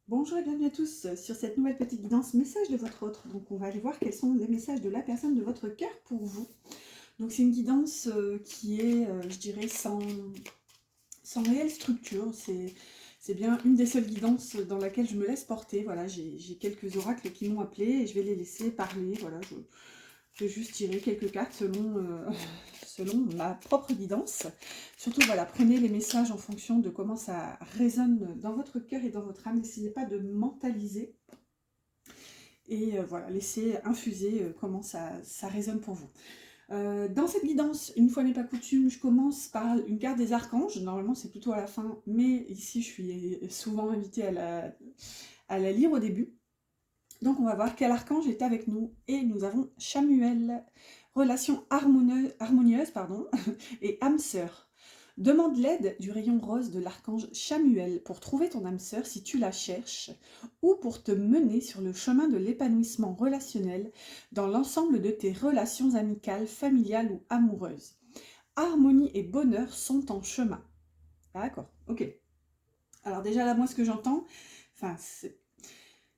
Bonjour et bienvenue à tous sur cette nouvelle petite guidance message de votre autre. Donc on va aller voir quels sont les messages de la personne de votre cœur pour vous. Donc c'est une guidance qui est, je dirais, sans réelle structure. C'est bien une des seules guidances dans laquelle je me laisse porter. Voilà, j'ai quelques oracles qui m'ont appelé et je vais les laisser parler. Voilà, je vais juste tirer quelques cartes selon ma propre guidance. Surtout, voilà, prenez les messages en fonction de comment ça résonne dans votre cœur et dans votre âme. N'essayez pas de mentaliser. Et voilà, laissez infuser comment ça résonne pour vous. Dans cette guidance, une fois n'est pas coutume, je commence par une carte des archanges. Normalement, c'est plutôt à la fin, mais ici, je suis souvent invitée à la lire au début. Donc, on va voir quel archange est avec nous. Et nous avons Chamuel, relation harmonieuse et âme sœur. Demande l'aide du rayon rose de l'archange Chamuel pour trouver ton âme sœur si tu la cherches, ou pour te mener sur le chemin de l'épanouissement relationnel dans l'ensemble de tes relations amicales, familiales ou amoureuses. Harmonie et bonheur sont en chemin. D'accord, ok. Alors déjà là, moi ce que j'entends,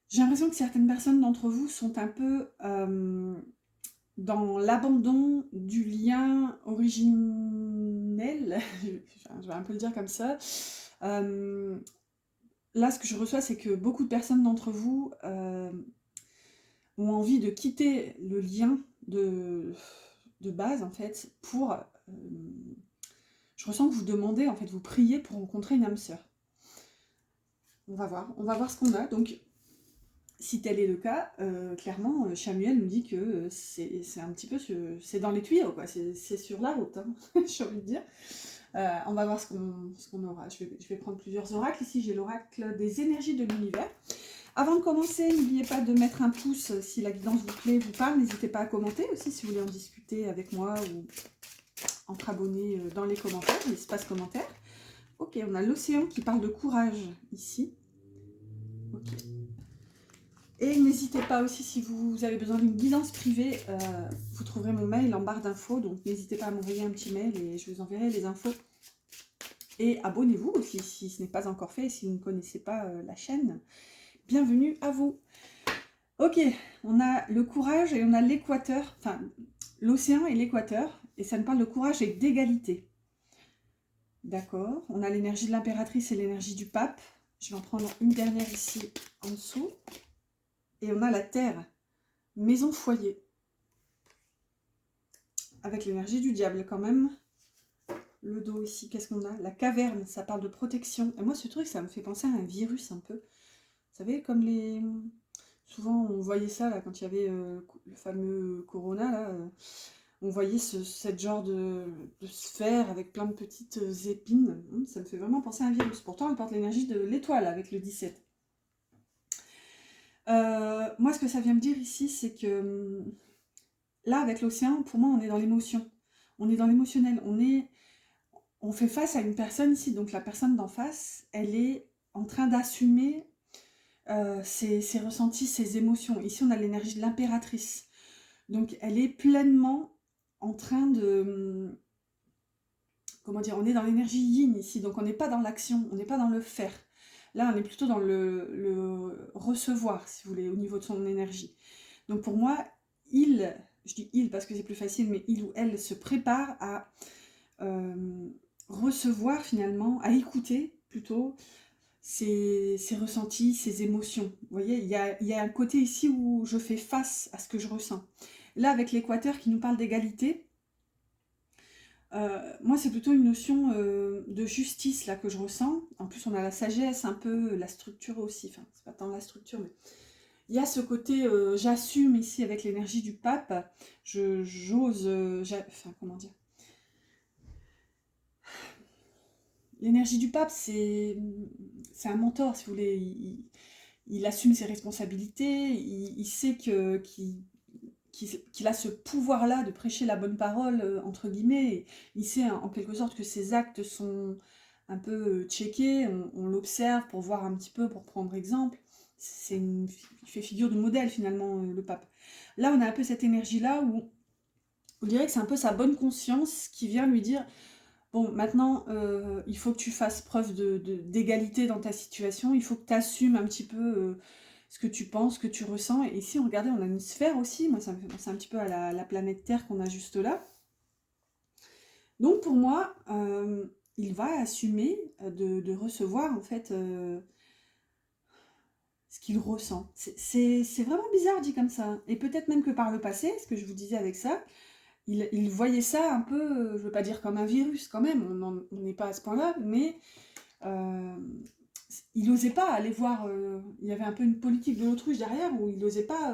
j'ai l'impression que certaines personnes d'entre vous sont un peu dans l'abandon du lien originel, je vais un peu le dire comme ça. Là, ce que je reçois, c'est que beaucoup de personnes d'entre vous ont envie de quitter le lien de base, en fait, pour... je ressens que vous demandez, en fait, vous priez pour rencontrer une âme sœur. On va voir ce qu'on a. Donc, si tel est le cas, clairement, Chamuel nous dit que c'est un petit peu, c'est dans les tuyaux, quoi. C'est sur la route, hein, j'ai envie de dire. On va voir ce qu'on aura. Je vais prendre plusieurs oracles. Ici, j'ai l'oracle des énergies de l'univers. Avant de commencer, n'oubliez pas de mettre un pouce si la guidance vous plaît, vous parle. N'hésitez pas à commenter aussi si vous voulez en discuter avec moi ou entre abonnés dans les commentaires, l'espace commentaire. Ok, on a l'océan qui parle de courage ici. Ok. Et n'hésitez pas aussi, si vous avez besoin d'une guidance privée, vous trouverez mon mail en barre d'infos. Donc n'hésitez pas à m'envoyer un petit mail et je vous enverrai les infos. Et abonnez-vous aussi si ce n'est pas encore fait, si vous ne connaissez pas la chaîne. Bienvenue à vous. Ok, on a le courage et on a l'équateur, enfin l'océan et l'équateur, et ça nous parle de courage et d'égalité. D'accord, on a l'énergie de l'impératrice et l'énergie du pape. Je vais en prendre une dernière ici en dessous. Et on a la terre, maison foyer. Avec l'énergie du diable quand même. Le dos ici, qu'est-ce qu'on a? La caverne, ça parle de protection. Et moi ce truc, ça me fait penser à un virus un peu. Vous savez, comme les... Souvent on voyait ça là, quand il y avait le fameux Corona là. On voyait cette genre de sphère avec plein de petites épines. Ça me fait vraiment penser à un virus. Pourtant, elle porte l'énergie de l'étoile avec le 17. Moi, ce que ça vient me dire ici, c'est que là, avec l'océan, pour moi, on est dans l'émotion. On est dans l'émotionnel. On fait face à une personne ici. Donc, la personne d'en face, elle est en train d'assumer ses ressentis, ses émotions. Ici, on a l'énergie de l'impératrice. Donc, elle est pleinement en train de... Comment dire? On est dans l'énergie yin ici. Donc, on n'est pas dans l'action, on n'est pas dans le faire. Là, on est plutôt dans le recevoir, si vous voulez, au niveau de son énergie. Donc, pour moi, je dis il parce que c'est plus facile, mais il ou elle se prépare à recevoir finalement, à écouter plutôt ses ressentis, ses émotions. Vous voyez, il y a un côté ici où je fais face à ce que je ressens. Là, avec l'équateur qui nous parle d'égalité, moi, c'est plutôt une notion de justice là que je ressens. En plus, on a la sagesse, un peu la structure aussi. Enfin, c'est pas tant la structure, mais il y a ce côté j'assume ici avec l'énergie du pape. J'ose, enfin, comment dire? L'énergie du pape, c'est un mentor, si vous voulez. Il assume ses responsabilités. Il sait qu'il a ce pouvoir-là de prêcher la bonne parole, entre guillemets. Il sait en quelque sorte que ses actes sont un peu checkés, on l'observe pour voir un petit peu, pour prendre exemple. Il fait figure de modèle finalement, le pape. Là, on a un peu cette énergie-là où on dirait que c'est un peu sa bonne conscience qui vient lui dire Bon, maintenant, il faut que tu fasses preuve d'égalité dans ta situation. Il faut que tu assumes un petit peu ce que tu penses, ce que tu ressens. Et ici, regardez, on a une sphère aussi. Moi, ça me fait penser un petit peu à la planète Terre qu'on a juste là. Donc, pour moi, il va assumer de recevoir, en fait, ce qu'il ressent. C'est vraiment bizarre dit comme ça. Et peut-être même que par le passé, ce que je vous disais avec ça, il voyait ça un peu, je veux pas dire comme un virus quand même, on n'est pas à ce point-là, mais euh, il n'osait pas aller voir, il y avait un peu une politique de l'autruche derrière, où il n'osait pas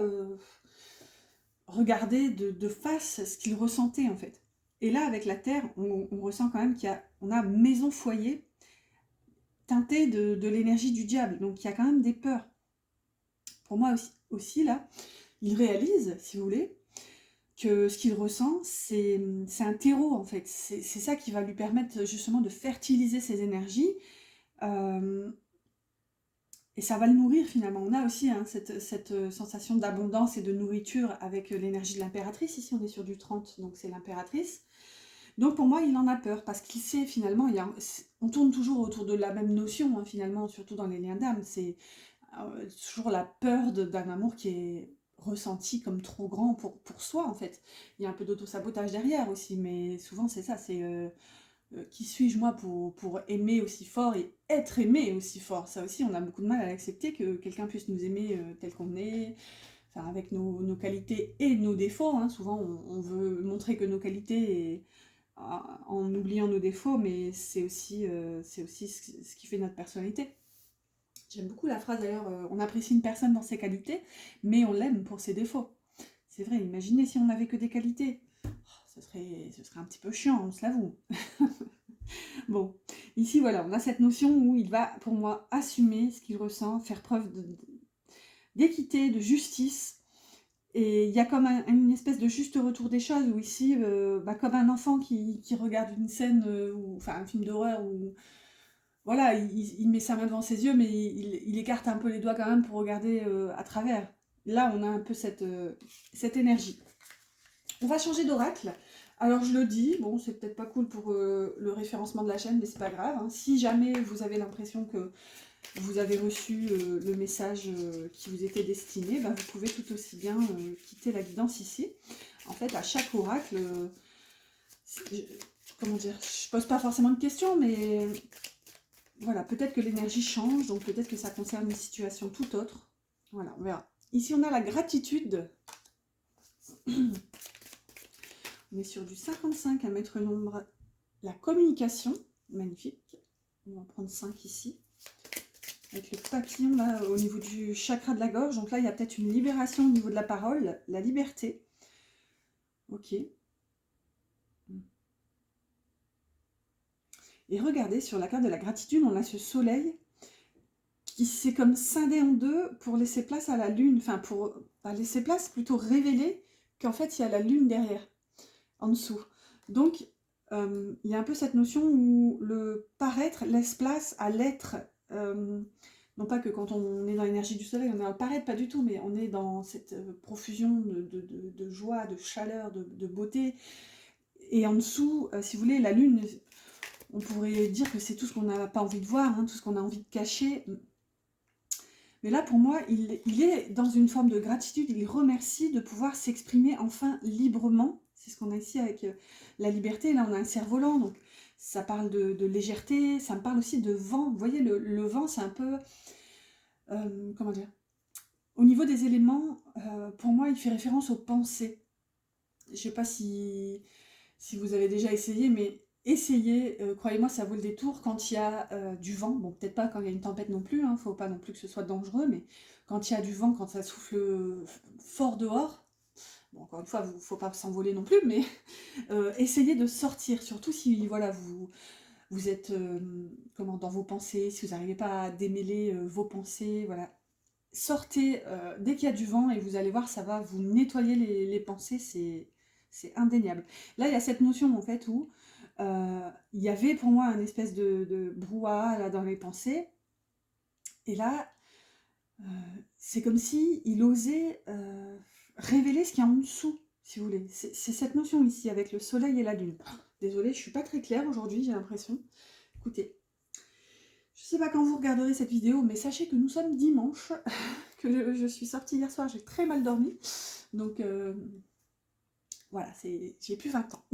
regarder de face ce qu'il ressentait en fait. Et là, avec la Terre, on ressent quand même on a maison-foyer teintée de l'énergie du diable, donc il y a quand même des peurs. Pour moi aussi là, il réalise, si vous voulez, que ce qu'il ressent, c'est un terreau en fait. C'est ça qui va lui permettre justement de fertiliser ses énergies. euh, et ça va le nourrir finalement. On a aussi hein, cette sensation d'abondance et de nourriture avec l'énergie de l'impératrice. Ici, on est sur du 30, donc c'est l'impératrice. Donc pour moi, il en a peur parce qu'il sait finalement, on tourne toujours autour de la même notion hein, finalement, surtout dans les liens d'âme. C'est toujours la peur d'un amour qui est ressenti comme trop grand pour soi en fait. Il y a un peu d'auto-sabotage derrière aussi, mais souvent c'est ça, c'est qui suis-je moi pour aimer aussi fort et être aimé aussi fort. Ça aussi, on a beaucoup de mal à l'accepter que quelqu'un puisse nous aimer tel qu'on est, enfin, avec nos qualités et nos défauts. Hein. Souvent, on veut montrer que nos qualités en oubliant nos défauts, mais c'est aussi ce qui fait notre personnalité. J'aime beaucoup la phrase d'ailleurs, on apprécie une personne dans ses qualités, mais on l'aime pour ses défauts. C'est vrai, imaginez si on n'avait que des qualités. Oh, ce serait un petit peu chiant, on se l'avoue. Bon, ici voilà, on a cette notion où il va, pour moi, assumer ce qu'il ressent, faire preuve d'équité, de justice. Et il y a comme une espèce de juste retour des choses, où ici, comme un enfant qui regarde une scène, enfin un film d'horreur, où voilà, il met sa main devant ses yeux, mais il écarte un peu les doigts quand même pour regarder à travers. Là, on a un peu cette énergie. On va changer d'oracle. Alors je le dis, bon c'est peut-être pas cool pour le référencement de la chaîne, mais c'est pas grave. Hein. Si jamais vous avez l'impression que vous avez reçu le message qui vous était destiné, ben, vous pouvez tout aussi bien quitter la guidance ici. En fait, à chaque oracle, comment dire, je pose pas forcément de questions, mais voilà, peut-être que l'énergie change, donc peut-être que ça concerne une situation tout autre. Voilà, on verra. Ici, on a la gratitude. On est sur du 55 à mettre nombre. La communication, magnifique. On va prendre 5 ici. Avec le papillon là au niveau du chakra de la gorge. Donc là, il y a peut-être une libération au niveau de la parole, la liberté. Ok. Et regardez, sur la carte de la gratitude, on a ce soleil qui s'est comme scindé en deux pour laisser place à la lune. Enfin, pour pas laisser place, plutôt révéler qu'en fait, il y a la lune derrière, en dessous. Donc, il y a un peu cette notion où le paraître laisse place à l'être. Non pas que quand on est dans l'énergie du soleil, on est dans le paraître, pas du tout, mais on est dans cette profusion de joie, de chaleur, de beauté. Et en dessous, si vous voulez, la lune, on pourrait dire que c'est tout ce qu'on n'a pas envie de voir, hein, tout ce qu'on a envie de cacher. Mais là, pour moi, il est dans une forme de gratitude, il remercie de pouvoir s'exprimer enfin librement. C'est ce qu'on a ici avec la liberté. Là, on a un cerf-volant, donc ça parle de légèreté, ça me parle aussi de vent. Vous voyez, le vent, c'est un peu... comment dire? Au niveau des éléments, pour moi, il fait référence aux pensées. Je ne sais pas si vous avez déjà essayé, mais essayez, croyez-moi, ça vaut le détour quand il y a du vent. Bon, peut-être pas quand il y a une tempête non plus, hein, faut pas non plus que ce soit dangereux, mais quand il y a du vent, quand ça souffle fort dehors, bon, encore une fois, il ne faut pas s'envoler non plus, mais essayez de sortir, surtout si voilà, vous êtes comment, dans vos pensées, si vous n'arrivez pas à démêler vos pensées, voilà. Sortez dès qu'il y a du vent et vous allez voir, ça va vous nettoyer les pensées, c'est indéniable. Là, il y a cette notion en fait où il y avait pour moi un espèce de brouhaha là, dans les pensées. Et là, c'est comme si il osait révéler ce qu'il y a en dessous, si vous voulez. C'est cette notion ici avec le soleil et la lune. Désolée, je suis pas très claire aujourd'hui, j'ai l'impression. Écoutez, je sais pas quand vous regarderez cette vidéo, mais sachez que nous sommes dimanche, que je suis sortie hier soir, j'ai très mal dormi. Donc voilà, j'ai plus 20 ans.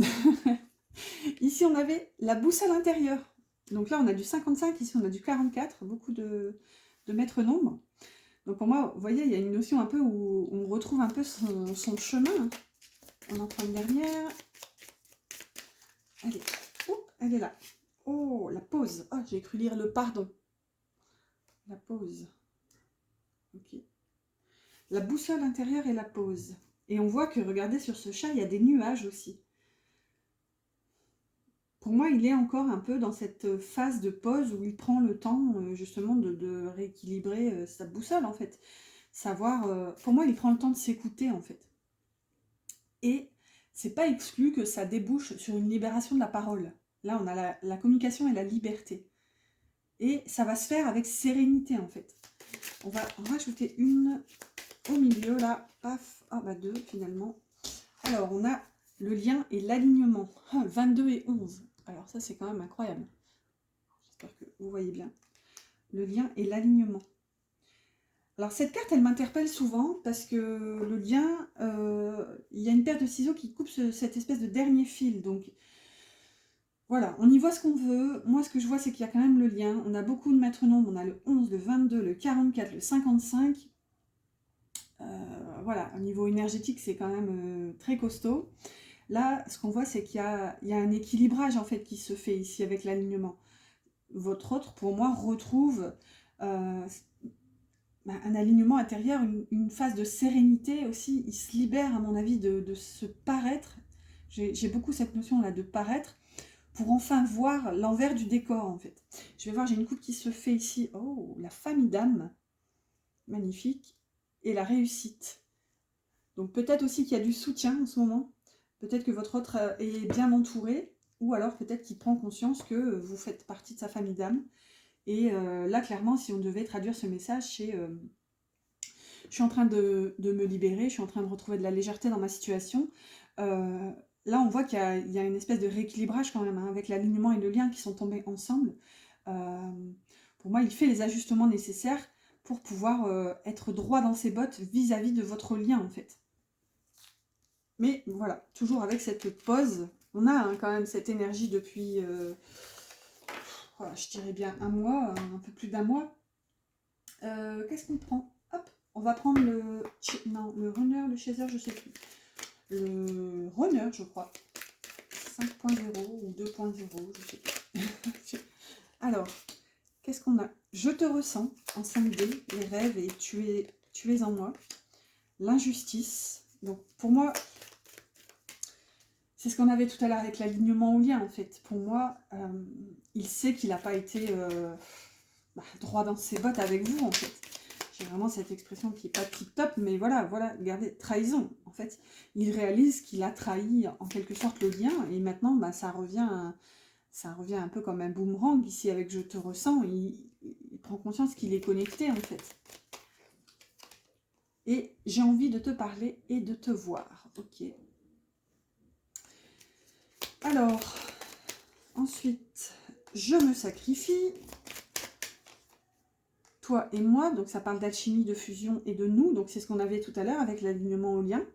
Ici, on avait la boussole intérieure. Donc là, on a du 55, ici, on a du 44, beaucoup de maîtres nombres. Donc pour moi, vous voyez, il y a une notion un peu où on retrouve un peu son chemin. On en prend une dernière. Allez, oh, elle est là. Oh, la pause. Oh, j'ai cru lire le pardon. La pause. Ok. La boussole intérieure et la pause. Et on voit que, regardez, sur ce chat, il y a des nuages aussi. Pour moi, il est encore un peu dans cette phase de pause où il prend le temps, justement, de rééquilibrer sa boussole, en fait. Savoir, pour moi, il prend le temps de s'écouter, en fait. Et c'est pas exclu que ça débouche sur une libération de la parole. Là, on a la communication et la liberté. Et ça va se faire avec sérénité, en fait. On va en rajouter une au milieu, là. Paf. Ah, bah 2, finalement. Alors, on a le lien et l'alignement. 22 et 11. Alors, ça, c'est quand même incroyable. J'espère que vous voyez bien. Le lien et l'alignement. Alors, cette carte, elle m'interpelle souvent parce que le lien, il y a une paire de ciseaux qui coupe cette espèce de dernier fil. Donc, voilà, on y voit ce qu'on veut. Moi, ce que je vois, c'est qu'il y a quand même le lien. On a beaucoup de maîtres nombres. On a le 11, le 22, le 44, le 55. Voilà, au niveau énergétique, c'est quand même très costaud. Là, ce qu'on voit, c'est qu'il y a un équilibrage, en fait, qui se fait ici avec l'alignement. Votre autre, pour moi, retrouve un alignement intérieur, une phase de sérénité aussi. Il se libère, à mon avis, de ce paraître. J'ai beaucoup cette notion-là de paraître, pour enfin voir l'envers du décor, en fait. Je vais voir, j'ai une coupe qui se fait ici. Oh, la famille d'âme. Magnifique. Et la réussite. Donc peut-être aussi qu'il y a du soutien en ce moment. Peut-être que votre autre est bien entouré. Ou alors peut-être qu'il prend conscience que vous faites partie de sa famille d'âme. Et là, clairement, si on devait traduire ce message, c'est je suis en train de me libérer, je suis en train de retrouver de la légèreté dans ma situation. Là, on voit qu'il y a une espèce de rééquilibrage quand même, hein, avec l'alignement et le lien qui sont tombés ensemble. Pour moi, il fait les ajustements nécessaires pour pouvoir être droit dans ses bottes vis-à-vis de votre lien, en fait. Mais voilà, toujours avec cette pause. On a quand même cette énergie depuis, voilà, je dirais bien un mois, un peu plus d'un mois. Qu'est-ce qu'on prend? Hop, on va prendre le runner, le chaser, je sais plus. Le runner, je crois. 5.0 ou 2.0, je sais plus. Alors, qu'est-ce qu'on a? Je te ressens en 5D, les rêves et tu es en moi. L'injustice. Donc, pour moi, c'est ce qu'on avait tout à l'heure avec l'alignement au lien, en fait. Pour moi, il sait qu'il n'a pas été droit dans ses bottes avec vous, en fait. J'ai vraiment cette expression qui n'est pas tip-top, mais voilà, regardez, trahison. En fait, il réalise qu'il a trahi en quelque sorte le lien, et maintenant, ça revient un peu comme un boomerang. Ici, avec Je te ressens, il prend conscience qu'il est connecté, en fait. Et j'ai envie de te parler et de te voir. Ok. Alors, ensuite, je me sacrifie. Toi et moi, donc ça parle d'alchimie, de fusion et de nous. Donc c'est ce qu'on avait tout à l'heure avec l'alignement au lien.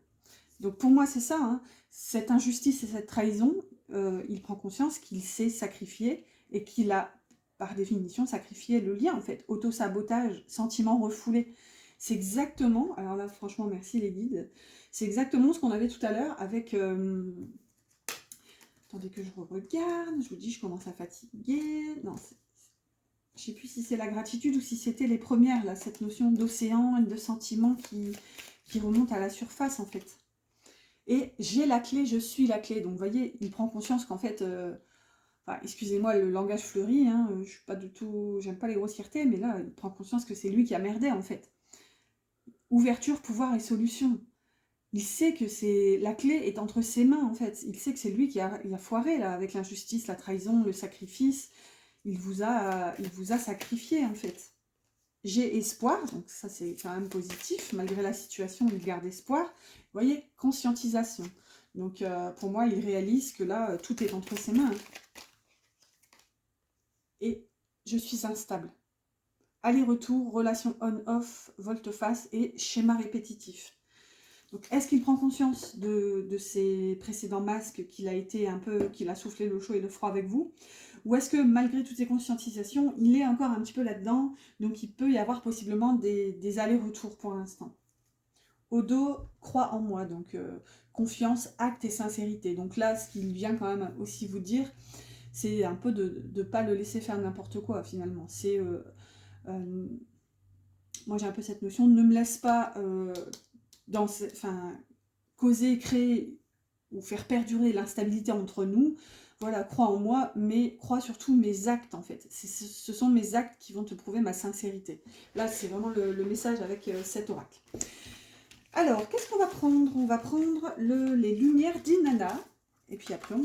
Donc pour moi, c'est ça, hein, cette injustice et cette trahison, il prend conscience qu'il s'est sacrifié et qu'il a, par définition, sacrifié le lien, en fait. Auto-sabotage, sentiment refoulé. C'est exactement, alors là, franchement, merci les guides, c'est exactement ce qu'on avait tout à l'heure avec... attendez que je regarde, je vous dis, je commence à fatiguer. Non, je ne sais plus si c'est la gratitude ou si c'était les premières, là, cette notion d'océan et de sentiment qui remonte à la surface, en fait. Et j'ai la clé, je suis la clé. Donc, vous voyez, il prend conscience qu'en fait... Enfin, excusez-moi le langage fleuri, hein, je suis pas du tout... J'aime pas les grossièretés, mais là, il prend conscience que c'est lui qui a merdé, en fait. Ouverture, pouvoir et solution. Il sait que la clé est entre ses mains, en fait. Il sait que c'est lui qui a foiré, là, avec l'injustice, la trahison, le sacrifice. Il vous a sacrifié, en fait. J'ai espoir, donc ça c'est quand même positif. Malgré la situation, il garde espoir. Vous voyez, conscientisation. Donc pour moi, il réalise que là, tout est entre ses mains. Et je suis instable. Aller-retour, relation on-off, volte-face et schéma répétitif. Donc, est-ce qu'il prend conscience de ses précédents masques, qu'il a été un peu, qu'il a soufflé le chaud et le froid avec vous? Ou est-ce que malgré toutes ces conscientisations, il est encore un petit peu là-dedans, donc il peut y avoir possiblement des allers-retours pour l'instant? Au dos, crois en moi, donc confiance, acte et sincérité. Donc là, ce qu'il vient quand même aussi vous dire, c'est un peu de ne pas le laisser faire n'importe quoi finalement. C'est moi j'ai un peu cette notion, ne me laisse pas causer, créer ou faire perdurer l'instabilité entre nous. Voilà, crois en moi, mais crois surtout mes actes en fait. Ce sont mes actes qui vont te prouver ma sincérité. Là, c'est vraiment le message avec cet oracle. Alors, qu'est-ce qu'on va prendre? On va prendre les lumières d'Inanna. Et puis après,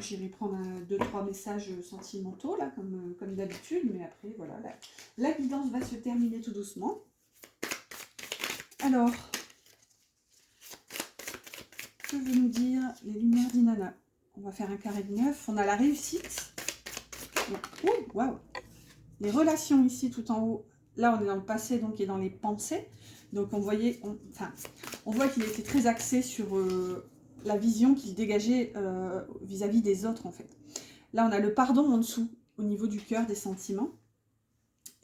j'irai prendre 2-3 messages sentimentaux, là, comme d'habitude. Mais après, voilà, la guidance va se terminer tout doucement. Alors, que veut nous dire les lumières d'Inanna? On va faire un carré de 9. On a la réussite. Waouh! Les relations ici, tout en haut. Là, on est dans le passé, donc, et dans les pensées. Donc, on voit qu'il était très axé sur la vision qu'il dégageait vis-à-vis des autres, en fait. Là, on a le pardon en dessous, au niveau du cœur, des sentiments.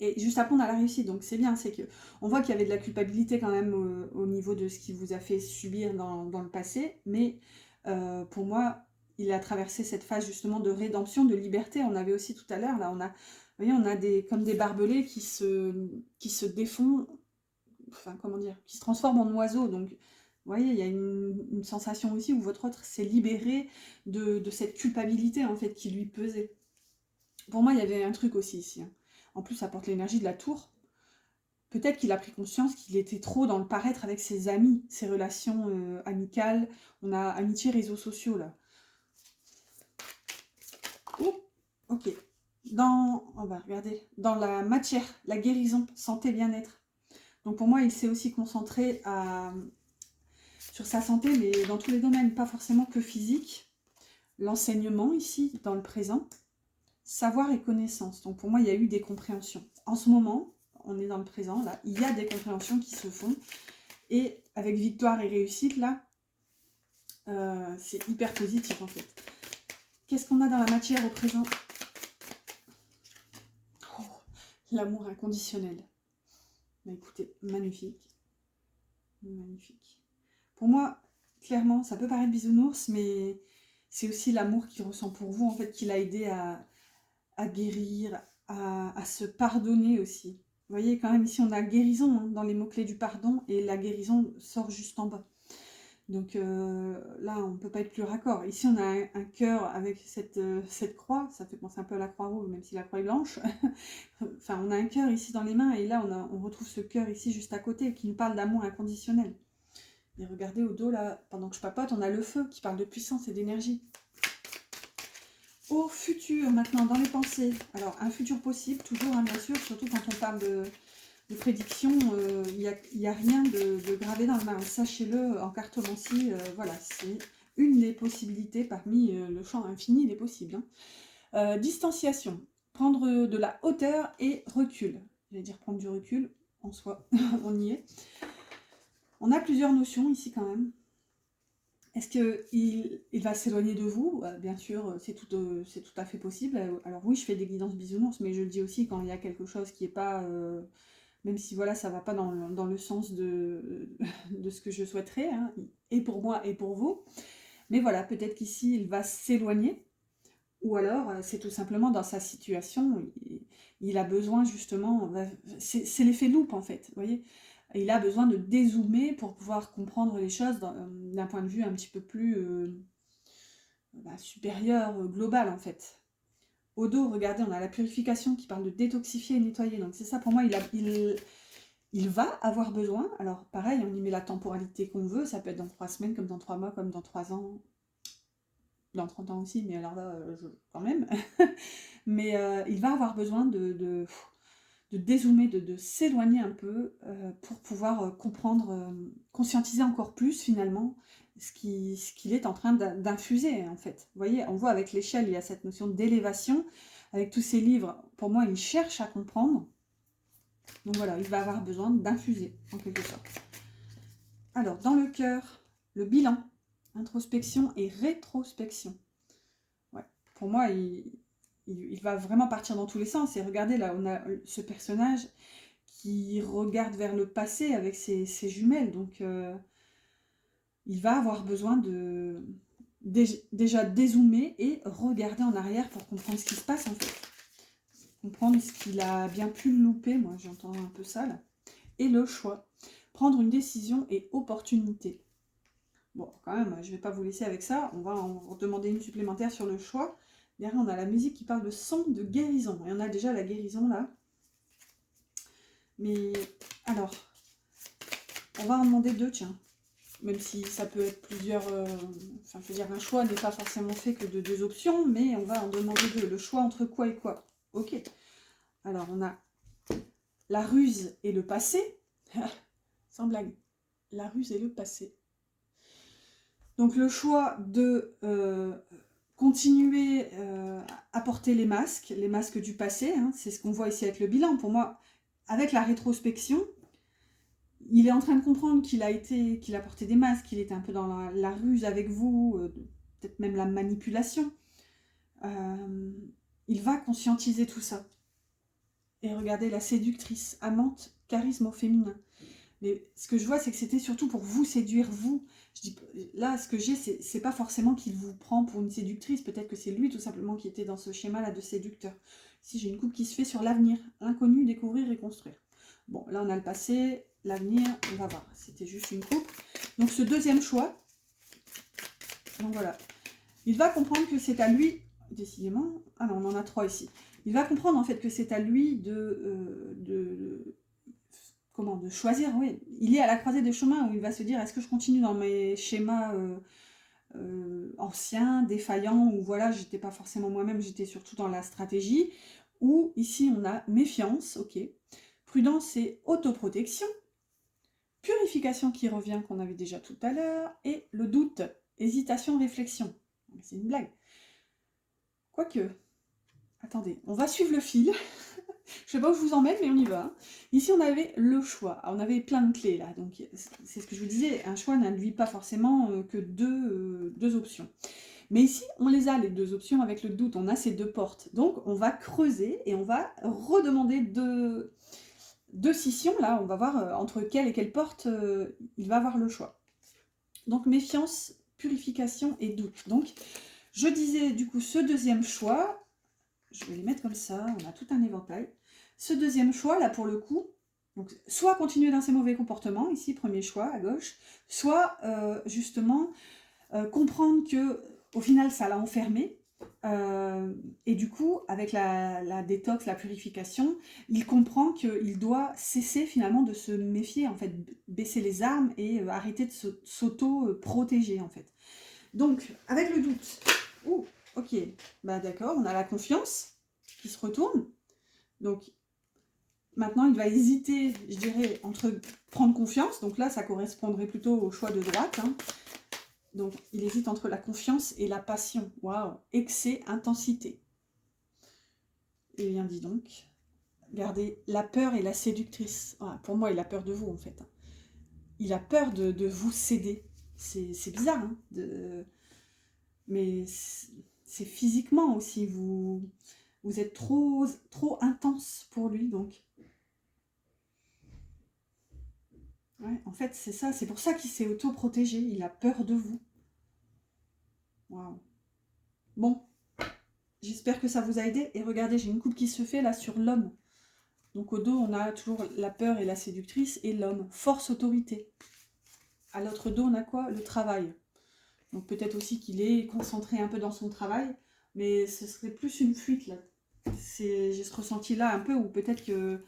Et juste après, on a la réussite. Donc, c'est bien. C'est que on voit qu'il y avait de la culpabilité quand même au niveau de ce qui vous a fait subir dans le passé. Mais pour moi, il a traversé cette phase justement de rédemption, de liberté. On avait aussi tout à l'heure, là, vous voyez, on a comme des barbelés qui se défont, enfin, comment dire, qui se transforment en oiseaux. Donc, vous voyez, il y a une sensation aussi où votre autre s'est libéré de cette culpabilité, en fait, qui lui pesait. Pour moi, il y avait un truc aussi ici. Hein. En plus, ça porte l'énergie de la tour. Peut-être qu'il a pris conscience qu'il était trop dans le paraître avec ses amis, ses relations amicales. On a amitié, réseaux sociaux, là. Oh, ok. On va regarder, dans la matière, la guérison, santé, bien-être. Donc pour moi, il s'est aussi concentré sur sa santé, mais dans tous les domaines, pas forcément que physique. L'enseignement ici, dans le présent, savoir et connaissance. Donc pour moi, il y a eu des compréhensions. En ce moment, on est dans le présent, là, il y a des compréhensions qui se font. Et avec victoire et réussite, là, c'est hyper positif en fait. Qu'est-ce qu'on a dans la matière au présent? Oh, l'amour inconditionnel. Bah, écoutez, magnifique. Magnifique. Pour moi, clairement, ça peut paraître bisounours, mais c'est aussi l'amour qu'il ressent pour vous, en fait, qui l'a aidé à guérir, à se pardonner aussi. Vous voyez, quand même, ici, on a guérison hein, dans les mots-clés du pardon, et la guérison sort juste en bas. Donc là, on ne peut pas être plus raccord. Ici, on a un cœur avec cette croix. Ça fait penser un peu à la croix rouge, même si la croix est blanche. Enfin, on a un cœur ici dans les mains, et là, on retrouve ce cœur ici juste à côté, qui nous parle d'amour inconditionnel. Et regardez au dos, là, pendant que je papote, on a le feu qui parle de puissance et d'énergie. Au futur, maintenant, dans les pensées. Alors, un futur possible, toujours, hein, bien sûr, surtout quand on parle de prédiction, il n'y a rien de gravé dans le marbre. Sachez-le, en cartomancie, voilà, c'est une des possibilités parmi le champ infini des possibles. Hein. Distanciation, prendre de la hauteur et recul. J'allais dire prendre du recul, en soi, on y est. On a plusieurs notions ici quand même. Est-ce qu'il va s'éloigner de vous? Bien sûr, c'est tout à fait possible. Alors oui, je fais des guidances bisounours, mais je le dis aussi quand il y a quelque chose qui n'est pas... même si voilà, ça ne va pas dans le sens de ce que je souhaiterais, hein, et pour moi et pour vous. Mais voilà, peut-être qu'ici, il va s'éloigner, ou alors c'est tout simplement dans sa situation, il a besoin justement, c'est l'effet loupe en fait, vous voyez. Il a besoin de dézoomer pour pouvoir comprendre les choses d'un point de vue un petit peu plus supérieur, global en fait. Au dos, regardez, on a la purification qui parle de détoxifier et nettoyer. Donc c'est ça pour moi, il va avoir besoin. Alors pareil, on y met la temporalité qu'on veut. Ça peut être dans 3 semaines, comme dans 3 mois, comme dans 3 ans. Dans 30 ans aussi, mais alors là, quand même. Mais il va avoir besoin de dézoomer, de s'éloigner un peu pour pouvoir comprendre, conscientiser encore plus finalement ce qu'il est en train d'infuser en fait. Vous voyez, on voit avec l'échelle, il y a cette notion d'élévation. Avec tous ces livres, pour moi, il cherche à comprendre. Donc voilà, il va avoir besoin d'infuser en quelque sorte. Alors, dans le cœur, le bilan, introspection et rétrospection. Ouais. Pour moi, il va vraiment partir dans tous les sens. Et regardez, là, on a ce personnage qui regarde vers le passé avec ses jumelles. Donc, il va avoir besoin de déjà dézoomer et regarder en arrière pour comprendre ce qui se passe, en fait. Comprendre ce qu'il a bien pu louper. Moi, j'entends un peu ça, là. Et le choix. Prendre une décision et opportunité. Bon, quand même, je ne vais pas vous laisser avec ça. On va en demander une supplémentaire sur le choix. Derrière, on a la musique qui parle de son de guérison. Et on a déjà la guérison, là. Mais, alors, on va en demander deux, tiens. Même si ça peut être plusieurs... enfin, je veux dire, un choix n'est pas forcément fait que de deux options, mais on va en demander deux. Le choix entre quoi et quoi? Ok. Alors, on a la ruse et le passé. Sans blague. La ruse et le passé. Donc le choix de continuer à porter les masques du passé, hein, c'est ce qu'on voit ici avec le bilan. Pour moi, avec la rétrospection, il est en train de comprendre qu'il a porté des masques, qu'il était un peu dans la ruse avec vous, peut-être même la manipulation. Il va conscientiser tout ça. Et regardez, la séductrice, amante, charisme au féminin. Mais ce que je vois, c'est que c'était surtout pour vous séduire, vous. Je dis, là, ce que j'ai, c'est pas forcément qu'il vous prend pour une séductrice. Peut-être que c'est lui, tout simplement, qui était dans ce schéma-là de séducteur. Ici, j'ai une coupe qui se fait sur l'avenir. L'inconnu, découvrir et construire. Bon, là, on a le passé, l'avenir, on va voir. C'était juste une coupe. Donc, ce deuxième choix, donc voilà. Il va comprendre que c'est à lui, décidément... Ah non, on en a trois ici. Il va comprendre, en fait, que c'est à lui de choisir, oui. Il est à la croisée des chemins où il va se dire, est-ce que je continue dans mes schémas anciens, défaillants, où voilà, j'étais pas forcément moi-même, j'étais surtout dans la stratégie, ou ici on a méfiance, ok, prudence et autoprotection, purification qui revient qu'on avait déjà tout à l'heure, et le doute, hésitation, réflexion. C'est une blague. Quoique, attendez, on va suivre le fil. Je sais pas où je vous emmène, mais on y va. Ici, on avait le choix. Alors, on avait plein de clés, là. Donc, c'est ce que je vous disais. Un choix n'induit pas forcément que deux options. Mais ici, on les a, les deux options, avec le doute. On a ces deux portes. Donc, on va creuser et on va redemander deux scissions, là. On va voir entre quelle et quelle porte il va avoir le choix. Donc, méfiance, purification et doute. Donc, je disais, du coup, ce deuxième choix... Je vais les mettre comme ça, on a tout un éventail. Ce deuxième choix, là, pour le coup, donc, soit continuer dans ses mauvais comportements, ici, premier choix, à gauche, soit, justement, comprendre que au final, ça l'a enfermé, et du coup, avec la détox, la purification, il comprend qu'il doit cesser, finalement, de se méfier, en fait, baisser les armes et arrêter de s'auto-protéger, en fait. Donc, avec le doute... Ouh, ok, bah d'accord, on a la confiance qui se retourne. Donc, maintenant, il va hésiter, je dirais, entre prendre confiance. Donc là, ça correspondrait plutôt au choix de droite. Hein. Donc, il hésite entre la confiance et la passion. Waouh, excès, intensité. Et bien, dis donc, regardez, la peur et la séductrice. Ah, pour moi, il a peur de vous, en fait. Il a peur de vous céder. C'est bizarre, hein, mais c'est physiquement aussi, vous êtes trop intense pour lui, donc. Ouais, en fait, c'est ça, c'est pour ça qu'il s'est auto-protégé, il a peur de vous. Waouh. Bon, j'espère que ça vous a aidé, et regardez, j'ai une coupe qui se fait là sur l'homme. Donc au dos, on a toujours la peur et la séductrice, et l'homme, force, autorité. À l'autre dos, on a quoi? Le travail. Donc peut-être aussi qu'il est concentré un peu dans son travail, mais ce serait plus une fuite là. J'ai ce ressenti là un peu, ou peut-être que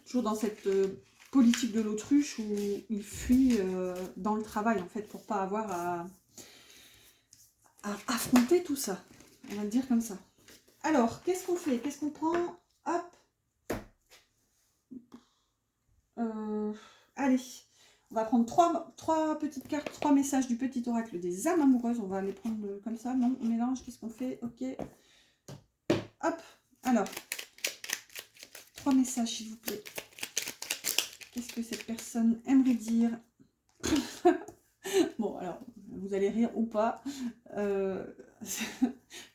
toujours dans cette politique de l'autruche où il fuit dans le travail en fait pour pas avoir à affronter tout ça. On va le dire comme ça. Alors, qu'est-ce qu'on fait? Qu'est-ce qu'on prend? Hop. Allez, on va prendre trois petites cartes, 3 messages du petit oracle des âmes amoureuses. On va les prendre comme ça. Non, on mélange. Qu'est-ce qu'on fait? Ok. Hop. Alors, 3 messages, s'il vous plaît. Qu'est-ce que cette personne aimerait dire? Bon, alors, vous allez rire ou pas.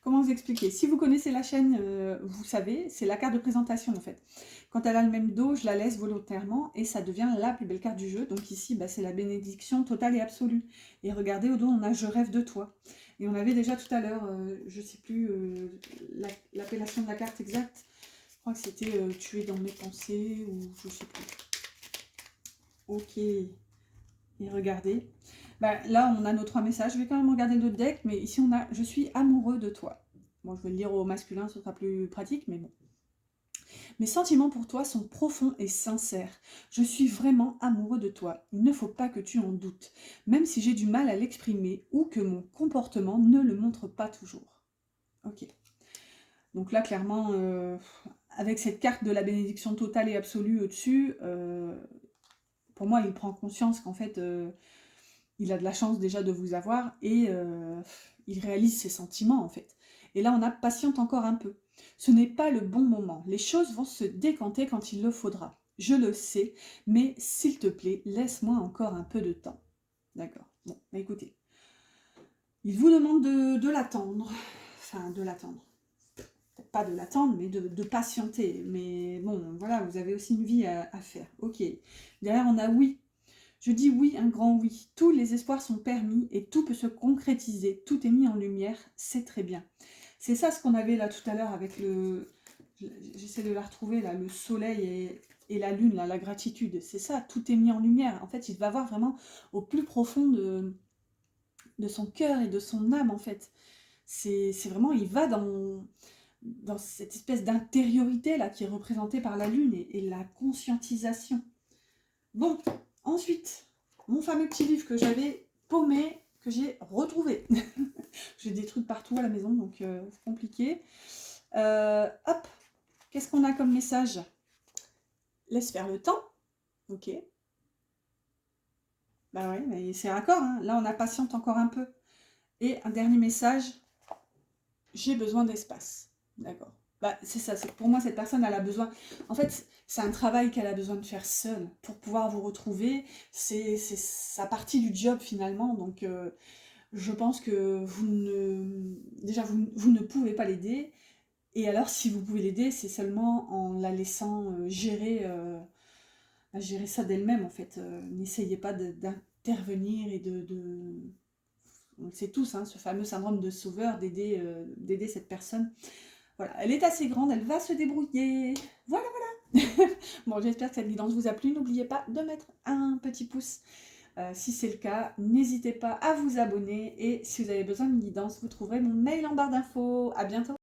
Comment vous expliquer? Si vous connaissez la chaîne, vous savez, c'est la carte de présentation en fait. Quand elle a le même dos, je la laisse volontairement et ça devient la plus belle carte du jeu. Donc ici, bah, c'est la bénédiction totale et absolue. Et regardez, au dos, on a « Je rêve de toi ». Et on avait déjà tout à l'heure, je ne sais plus l'appellation de la carte exacte. Je crois que c'était « Tu es dans mes pensées » ou je ne sais plus. Ok. Et regardez. Bah, là, on a nos 3 messages. Je vais quand même regarder d'autres decks, mais ici, on a « Je suis amoureux de toi ». Bon, je vais le lire au masculin, ce sera plus pratique, mais bon. Mes sentiments pour toi sont profonds et sincères. Je suis vraiment amoureux de toi. Il ne faut pas que tu en doutes, même si j'ai du mal à l'exprimer ou que mon comportement ne le montre pas toujours. Ok. Donc là, clairement, avec cette carte de la bénédiction totale et absolue au-dessus, pour moi, il prend conscience qu'en fait, il a de la chance déjà de vous avoir et il réalise ses sentiments en fait. Et là, on a patiente encore un peu. Ce n'est pas le bon moment. Les choses vont se décanter quand il le faudra. Je le sais, mais s'il te plaît, laisse-moi encore un peu de temps. D'accord. Bon, bah écoutez. Il vous demande de l'attendre. Enfin, de l'attendre. Peut-être pas de l'attendre, mais de patienter. Mais bon, voilà, vous avez aussi une vie à faire. Ok. Derrière, on a oui. Je dis oui, un grand oui. Tous les espoirs sont permis et tout peut se concrétiser. Tout est mis en lumière, c'est très bien. C'est ça ce qu'on avait là tout à l'heure avec le... J'essaie de la retrouver là, le soleil et la lune, là, la gratitude. C'est ça, tout est mis en lumière. En fait, il va voir vraiment au plus profond de son cœur et de son âme, en fait. C'est vraiment, il va dans cette espèce d'intériorité là qui est représentée par la lune et la conscientisation. Bon, ensuite, mon fameux petit livre que j'avais paumé, que j'ai retrouvé. J'ai des trucs partout à la maison, donc c'est compliqué. Hop, qu'est-ce qu'on a comme message? Laisse faire le temps. Ok. Bah ouais, mais c'est raccord, hein. Là, on a patiente encore un peu. Et un dernier message, j'ai besoin d'espace. D'accord. Bah, c'est ça, pour moi, cette personne, elle a besoin... En fait, c'est un travail qu'elle a besoin de faire seule pour pouvoir vous retrouver. C'est sa partie du job, finalement. Donc, je pense que vous ne... Déjà, vous ne pouvez pas l'aider. Et alors, si vous pouvez l'aider, c'est seulement en la laissant gérer ça d'elle-même, en fait. N'essayez pas d'intervenir et on le sait tous, hein, ce fameux syndrome de sauveur, d'aider cette personne. Voilà, elle est assez grande, elle va se débrouiller. Voilà, voilà. Bon, j'espère que cette guidance vous a plu. N'oubliez pas de mettre un petit pouce. Si c'est le cas, n'hésitez pas à vous abonner. Et si vous avez besoin d'une guidance, vous trouverez mon mail en barre d'infos. À bientôt.